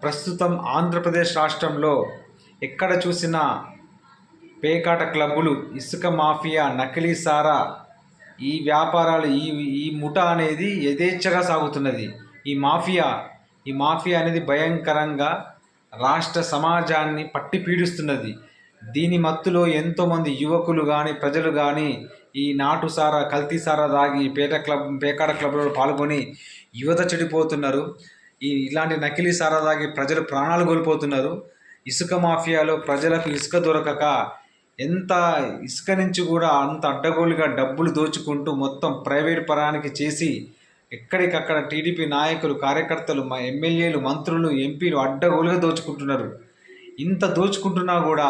ప్రస్తుతం ఆంధ్రప్రదేశ్ రాష్ట్రంలో ఎక్కడ చూసినా పేకాట క్లబ్బులు, ఇసుక మాఫియా, నకిలీ సారా, ఈ వ్యాపారాలు, ఈ ముఠా అనేది యథేచ్ఛగా సాగుతున్నది. ఈ మాఫియా అనేది భయంకరంగా రాష్ట్ర సమాజాన్ని పట్టి పీడిస్తున్నది. దీని మత్తులో ఎంతోమంది యువకులు కానీ, ప్రజలు కానీ ఈ నాటు సారా, కల్తీ సారా తాగి పేకాట క్లబ్లో పాల్గొని యువత చెడిపోతున్నారు. ఇలాంటి నకిలీ సారా తాగి ప్రజలు ప్రాణాలు కోల్పోతున్నారు. ఇసుక మాఫియాలో ప్రజలకు ఇసుక దొరకక ఎంత ఇసుక నుంచి కూడా అంత అడ్డగోలుగా డబ్బులు దోచుకుంటూ మొత్తం ప్రైవేట్ పరానికి చేసి ఎక్కడికక్కడ టీడీపీ నాయకులు, కార్యకర్తలు, ఎమ్మెల్యేలు, మంత్రులు, ఎంపీలు అడ్డగోలుగా దోచుకుంటున్నారు. ఇంత దోచుకుంటున్నా కూడా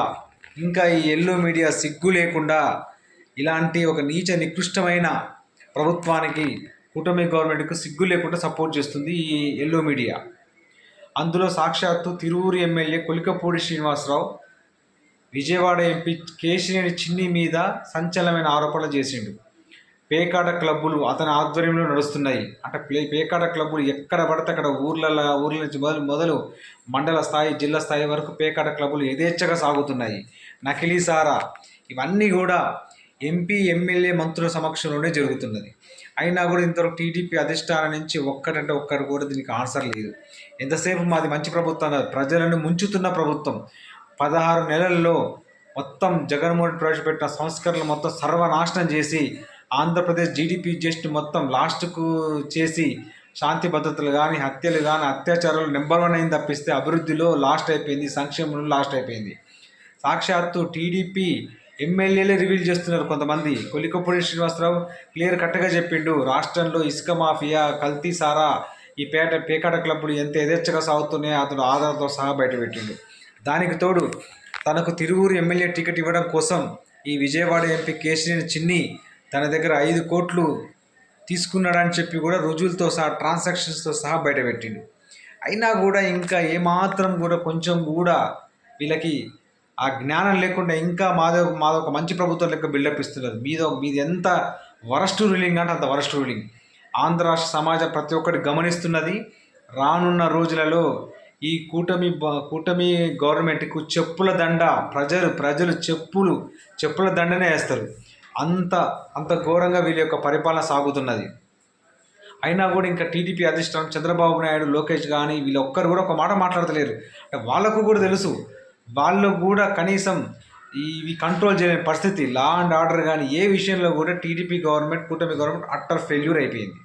ఇంకా ఈ ఎల్లో మీడియా సిగ్గు లేకుండా ఇలాంటి ఒక నీచ నికృష్టమైన ప్రభుత్వానికి, కూటమి గవర్నమెంట్కు సిగ్గు లేకుండా సపోర్ట్ చేస్తుంది ఈ ఎల్లో మీడియా. అందులో సాక్షాత్తు తిరువూరు ఎమ్మెల్యే కొలికపూడి శ్రీనివాసరావు విజయవాడ ఎంపీ కేశినేని చిన్ని మీద సంచలనమైన ఆరోపణలు చేసిండు. పేకాట క్లబ్బులు అతని ఆధ్వర్యంలో నడుస్తున్నాయి. అంటే పేకాట క్లబ్బులు ఎక్కడ పడితే అక్కడ ఊర్ల నుంచి మొదలు మండల స్థాయి, జిల్లా స్థాయి వరకు పేకాట క్లబ్బులు యథేచ్ఛగా సాగుతున్నాయి. నకిలీ సారా ఇవన్నీ కూడా ఎంపీ, ఎమ్మెల్యే, మంత్రుల సమక్షంలోనే జరుగుతున్నది. అయినా కూడా ఇంతవరకు టీడీపీ అధిష్టానం నుంచి ఒక్కటి కూడా దీనికి ఆన్సర్ లేదు. ఎంతసేపు మాది మంచి ప్రభుత్వం, ప్రజలను ముంచుతున్న ప్రభుత్వం. 16 నెలల్లో మొత్తం జగన్మోహన్ ప్రవేశపెట్టిన సంస్కరణలు మొత్తం సర్వనాశనం చేసి ఆంధ్రప్రదేశ్ జీడిపి జస్ట్ మొత్తం లాస్ట్కు చేసి శాంతి భద్రతలు కానీ, హత్యలు కానీ, అత్యాచారాలు నెంబర్ 1 అయింది తప్పిస్తే అభివృద్ధిలో లాస్ట్ అయిపోయింది, సంక్షేమంలో లాస్ట్ అయిపోయింది. సాక్షాత్తు టీడీపీ ఎమ్మెల్యేలే రివీల్ చేస్తున్నారు కొంతమంది. కొలికపూడి శ్రీనివాసరావు క్లియర్ కట్గా చెప్పిండు, రాష్ట్రంలో ఇసుక మాఫియా, కల్తీ సారా, ఈ పేకాట క్లబ్బులు ఎంత యథేచ్ఛగా సాగుతున్నాయో అతడు ఆధారాలతో సహా బయటపెట్టిండు. దానికి తోడు తనకు తిరువూరు ఎమ్మెల్యే టికెట్ ఇవ్వడం కోసం ఈ విజయవాడ ఎంపీ కేశినేని చిన్ని తన దగ్గర 5 కోట్లు తీసుకున్నాడని చెప్పి కూడా రుజువులతో సహా, ట్రాన్సాక్షన్స్తో సహా బయటపెట్టిండు. అయినా కూడా ఇంకా ఏమాత్రం కూడా కొంచెం కూడా వీళ్ళకి ఆ జ్ఞానం లేకుండా ఇంకా మాదొక మంచి ప్రభుత్వం లెక్క బిల్డప్ ఇస్తున్నారు. మీది ఎంత వరస్ట్ రూలింగ్ అంటే అంత వరస్ట్ రూలింగ్. ఆంధ్ర రాష్ట్ర సమాజం ప్రతి ఒక్కటి గమనిస్తున్నది. రానున్న రోజులలో ఈ కూటమి గవర్నమెంట్కు చెప్పుల దండ, ప్రజలు చెప్పుల దండనే వేస్తారు. అంత ఘోరంగా వీళ్ళ యొక్క పరిపాలన సాగుతున్నది. అయినా కూడా ఇంకా టీడీపీ అధిష్టానం చంద్రబాబు నాయుడు, లోకేష్ కానీ వీళ్ళు ఒక్కరు కూడా ఒక మాట మాట్లాడతలేరు. అంటే వాళ్ళకు కూడా తెలుసు, వాళ్ళు కూడా కనీసం ఇవి కంట్రోల్ చేయలేని పరిస్థితి. లా అండ్ ఆర్డర్ కానీ ఏ విషయంలో కూడా కూటమి గవర్నమెంట్ అట్టర్ ఫెయిల్యూర్ అయిపోయింది.